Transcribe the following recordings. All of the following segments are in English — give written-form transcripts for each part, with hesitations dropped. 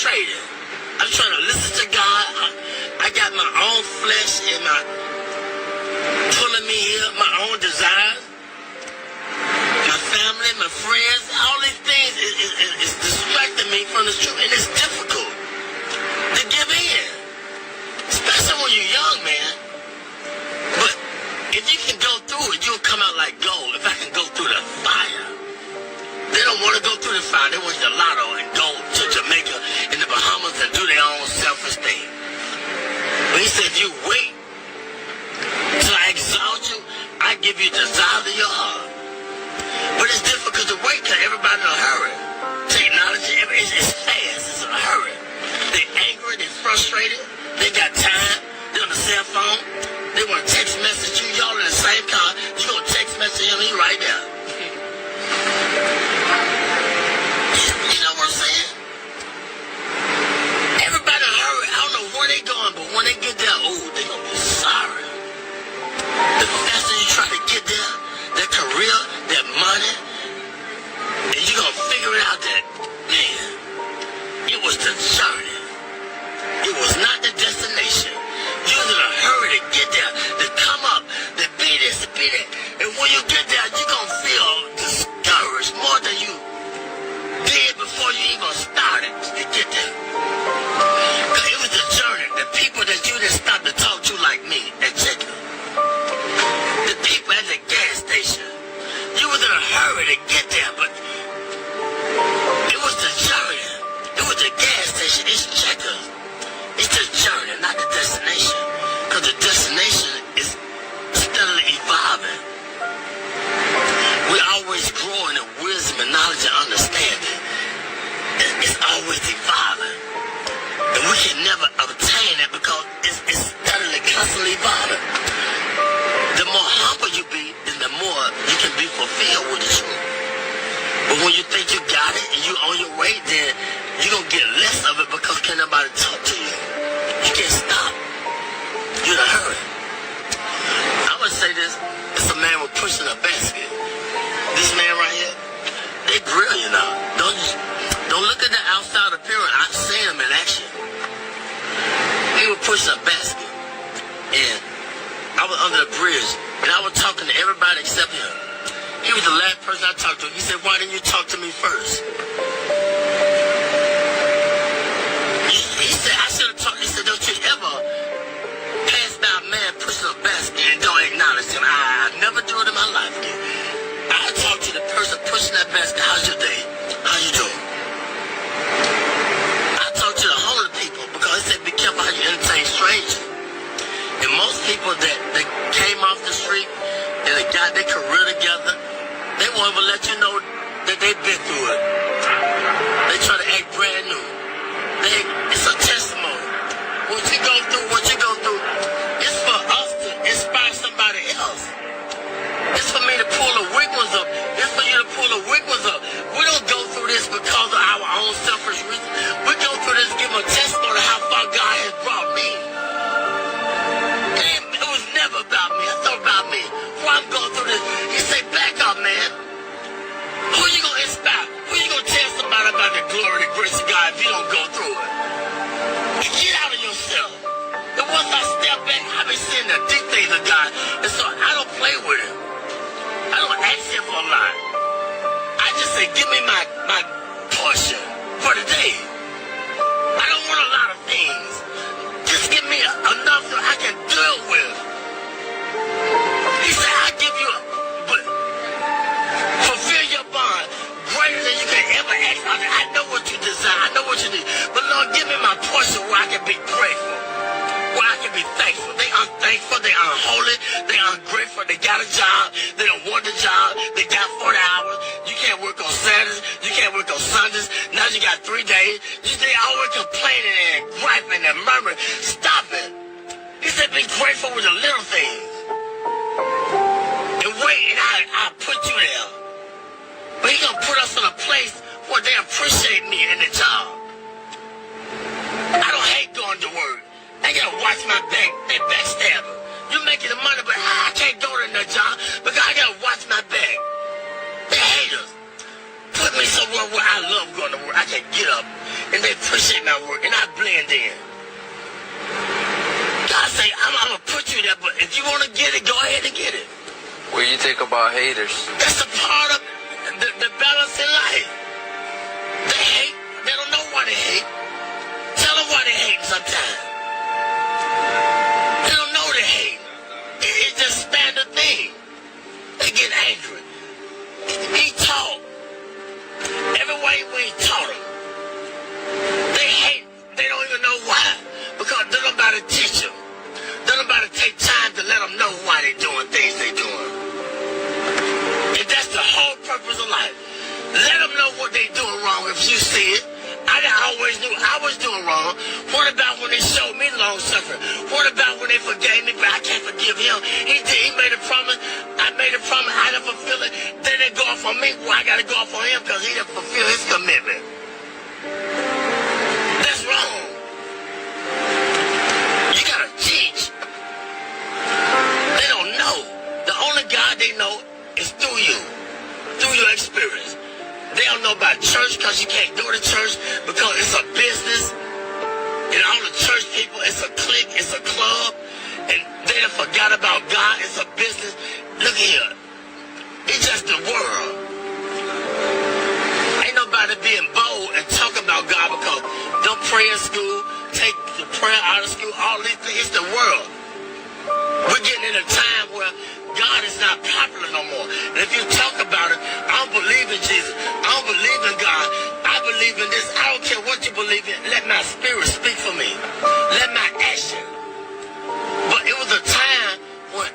frustrated. I'm trying to listen to God. I got my own flesh and my pulling me here, my own desires, my family, my friends, all these things is distracting me from the truth, and it's difficult to give in, especially when you're young, man. But if you can go through it, you'll come out like gold. If I can go through the fire. They don't want to go through the fire. They want the lotto and go to Jamaica and the Bahamas and do their own selfish thing. But he said, if you wait till I exalt you, I give you the desire of your heart. But it's difficult to wait because everybody in a hurry. Technology, it's fast. It's in a hurry. They're angry. They're frustrated. They got time. They're on the cell phone. They want to text message you. Y'all in the same car. You going to text message him. He right there. You know what I'm saying? Everybody in a hurry. I don't know where they going, but when they get there, they're going to be sorry. The faster you try to get there, that career, that money, and you're going to figure it out that, man, it was the journey. It was not the destination. You was in a hurry to get there, to come up, to be this, to be that. And when you get there, you're going to feel discouraged more than you did before you even started to get there. Because it was the journey. The people that you didn't stop to talk to like me at Jacob. The people at the gas station. You was in a hurry to get there, but it was the journey. It was the gas station. It's Jacob. It's the journey, not the destination. Because the destination is steadily evolving. We're always growing in wisdom and knowledge and understanding. It's always evolving. And we can never obtain it because it's steadily, constantly evolving. The more humble you be, then the more you can be fulfilled with the truth. But when you think you got it and you're on your way, then you're going to get less of it because can't nobody talk to you. You can't stop. You're in a hurry. I would say this. It's a man with pushing a basket. This man right here, they brilliant now. Don't look at the outside appearance. I've seen him in action. He was pushing a basket. And I was under the bridge. And I was talking to everybody except him. He was the last person I talked to. He said, why didn't you talk to me first? He said, I should have talked. He said, don't you ever pass by a man pushing a basket and don't acknowledge him. I never do it in my life. I talk to the person pushing that basket. How's your day? How you doing? I talk to the homeless people because they said, be careful how you entertain strangers. And most people that came off the street and they got their career together, they won't even let you know that they've been through it. They try to act brand new. It's a testimony. What you go through, it's for us to inspire somebody else. It's for me to pull the weak ones up. It's for you to pull the weak ones up. We don't go through this because of our own selfish reasons. We go through this to give a testimony of how far God has brought me. And it was never about me. It's not about me. Why I'm going through this. He said, back up, man. Who you going to inspire? Who you going to tell somebody about the glory and the grace of God if you don't go through it? Get out of yourself. And once I step back, I've been seeing the deep things of God. And so I don't play with him. I don't ask him for a lot. I just say, give me my portion for the day. I don't want a lot of things. Just give me enough that I can deal with. He said, I give you but fulfill your bond greater than you can ever ask. I know what you desire. I know what you need. But Lord, give me my portion where I can be grateful. Where I can be thankful. They unthankful. They unholy. They ungrateful. They got a job. They don't want the job. They got 40 hours. You can't work on Saturdays. You can't work on Sundays. Now you got 3 days. They always complaining and griping and murmuring. Stop it. He said be grateful with the little things. And wait, and I put you there. But he's going to put us in a place where they appreciate me in the job. I don't hate going to work. I gotta watch my back. They backstabber. You making the money, but I can't go to that job because I gotta watch my back. They hate us. Put me somewhere where I love going to work. I can get up and they they appreciate my work, and I blend in. God say, I'm going to put you there, but if you want to get it, go ahead and get it. What do you think about haters? That's a part of the balance in life. They hate. They don't know why they hate. Tell them why they hate sometimes. They don't know they hate. It's just standard thing. They get angry. He taught. Every way we taught them. They hate. They don't even know why. Because they don't nobody teach them. They don't nobody take time to let them know why they're doing things they're doing. And that's the whole purpose of life. Let them know what they're doing wrong if you see it. I always knew I was doing wrong. What about when they showed me long suffering? What about when they forgave me, but I can't forgive him? He made a promise. I made a promise. I didn't fulfill it. Then they go off on me. Well, I got to go off on him because he didn't fulfill his commitment. That's wrong. You got to teach. They don't know. The only God they know is through you, through your experience. They don't know about church because you can't go to church because it's a business. And all the church people, it's a clique, it's a club. And they done forgot about God. It's a business. Look here. It's just the world. Ain't nobody being bold and talk about God because don't pray in school, take the prayer out of school, all these things. It's the world. We're getting in a time where God is not popular no more. And if you talk about it, I don't believe in Jesus. I don't believe in God. I believe in this. I don't care what you believe in. Let my spirit speak for me. Let my action. But it was a time when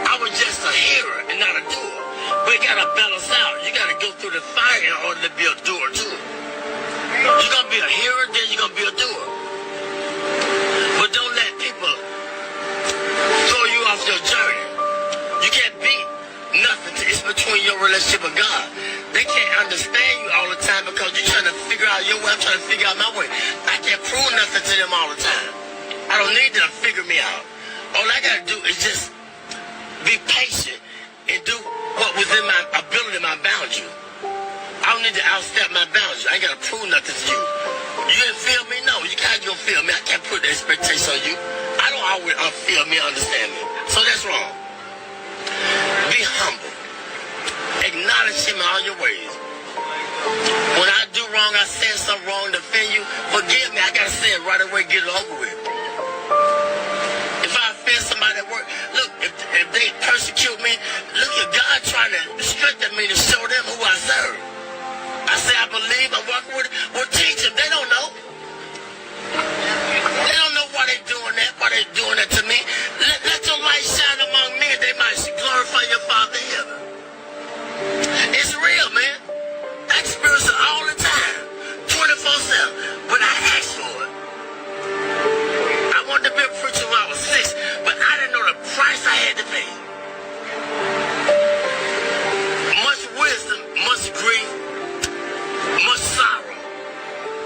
I was just a hearer and not a doer. But you got to balance out. You got to go through the fire in order to be a doer too. You're going to be a hearer, then you're going to be a doer. But don't let people throw you off your journey. You can't beat nothing. It's between your relationship with God. They can't understand you all the time because you're trying to figure out your way. I'm trying to figure out my way. I can't prove nothing to them all the time. I don't need them to figure me out. All I got to do is just be patient and do what was in my ability, my boundary. I don't need to outstep my boundary. I ain't got to prove nothing to you. You didn't feel me? No, you can't go feel me. I can't put the expectation on you. I don't always feel me, understand me. So that's wrong. Be humble. Acknowledge him in all your ways. When I do wrong, I say something wrong to offend you, forgive me. I got to say it right away, get it over with. If I offend somebody at work, look, if they persecute me, look at God trying to strengthen me to show them who I serve. I say I believe, I'm walking with it. Well, teach them. They don't know. They don't know why they're doing that, why they're doing that to me. Let your light shine among men. They might glorify your Father in heaven. It's real, man. I experience it all the time, 24/7. But I asked for it. I wanted to be a preacher when I was 6, but I didn't know the price I had to pay. Much wisdom, much grief, much sorrow.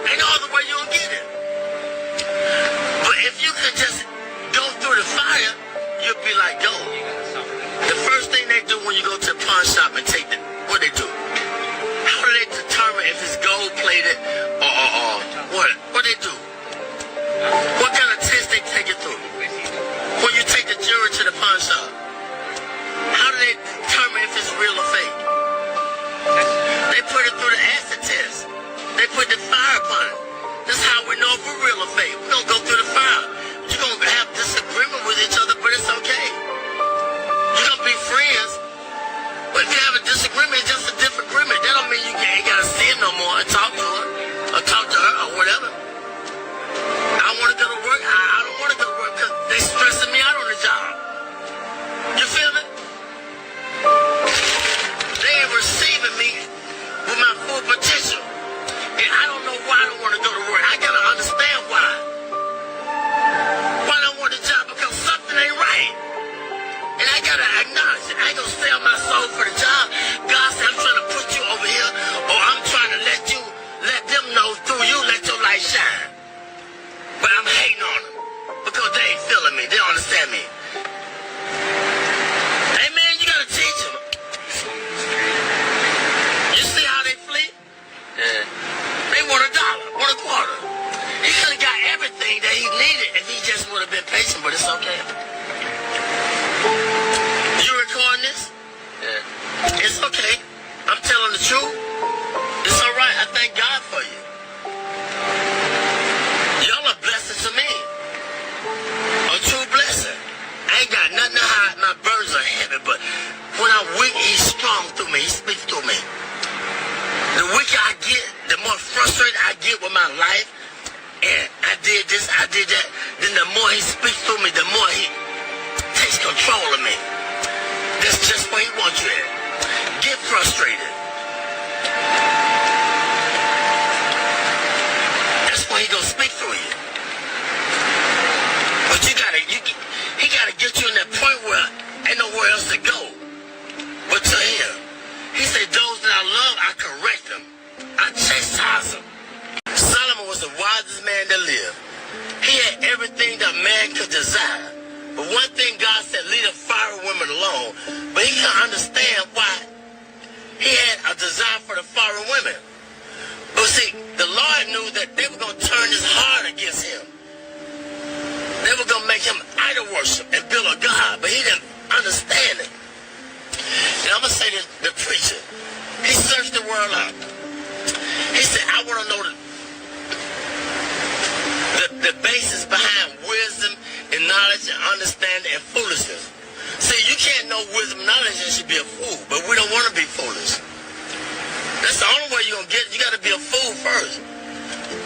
Ain't no other way you don't get it. But if you could just go through the fire, you'll be like gold. The first thing they do when you go to a pawn shop and take the, what they do? How do they determine if it's gold plated or what? What they do? What kind of test they take it through? When you take the jewelry to the pawn shop, how do they determine if it's real or fake? They put it through the acid test. They put the fire upon it. This is how we know if we're real or fake. We're going to go through the fire. You're going to have disagreement with each other, but it's okay. You're going to be friends. But if you have a disagreement, it's just a different agreement. That don't mean you ain't got to see him no more and talk to her or talk to her or whatever. I want to go to want a quarter. He could have got everything that he needed if he just would have been patient, but it's okay. You recording this? Yeah. It's okay. I'm telling the truth. It's all right. I thank God for you. Y'all are blessings to me. A true blessing. I ain't got nothing to hide. My burdens are heavy, but when I'm weak, he's strong through me. He speaks through me. The weaker I get, the more frustrated I get with my life, and I did this, I did that, then the more he speaks through me, the more he takes control of me. That's just where he wants you at. Get frustrated. That's where he gonna speak through you. But he gotta get you in that point where ain't nowhere else to go but to him. He said, those that I love, I correct them. I chastise them. Solomon was the wisest man that lived. He had everything that man could desire. But one thing God said, leave the foreign women alone. But he couldn't understand why he had a desire for the foreign women. But see, the Lord knew that they were going to turn his heart against him. They were going to make him idol worship and build a God. But he didn't understand it. And I'm going to say this, the preacher, he searched the world out. He said, I want to know the basis behind wisdom and knowledge and understanding and foolishness. See, you can't know wisdom and knowledge and should be a fool, but we don't want to be foolish. That's the only way you're going to get it. You got to be a fool first.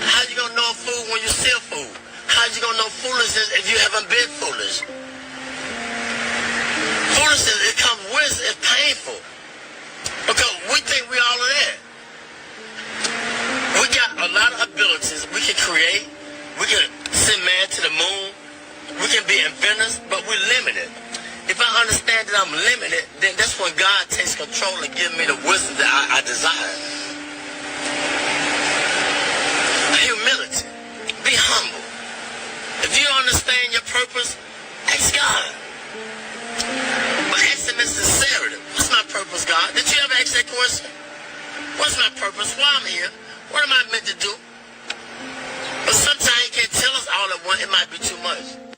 How you going to know a fool when you see a fool? How you going to know foolishness if you haven't been foolish? Foolishness, it comes with, it's painful. Because we think we all of that. We got a lot of abilities. We can create. We can send man to the moon. We can be inventors, but we're limited. If I understand that I'm limited, then that's when God takes control and gives me the wisdom that I desire. Humility. Be humble. If you don't understand your purpose, ask God. But ask him in sincerity. What's my purpose, God? Did you ever ask that question? What's my purpose? Why I'm here? What am I meant to do? But sometimes he can't tell us all at once. It might be too much.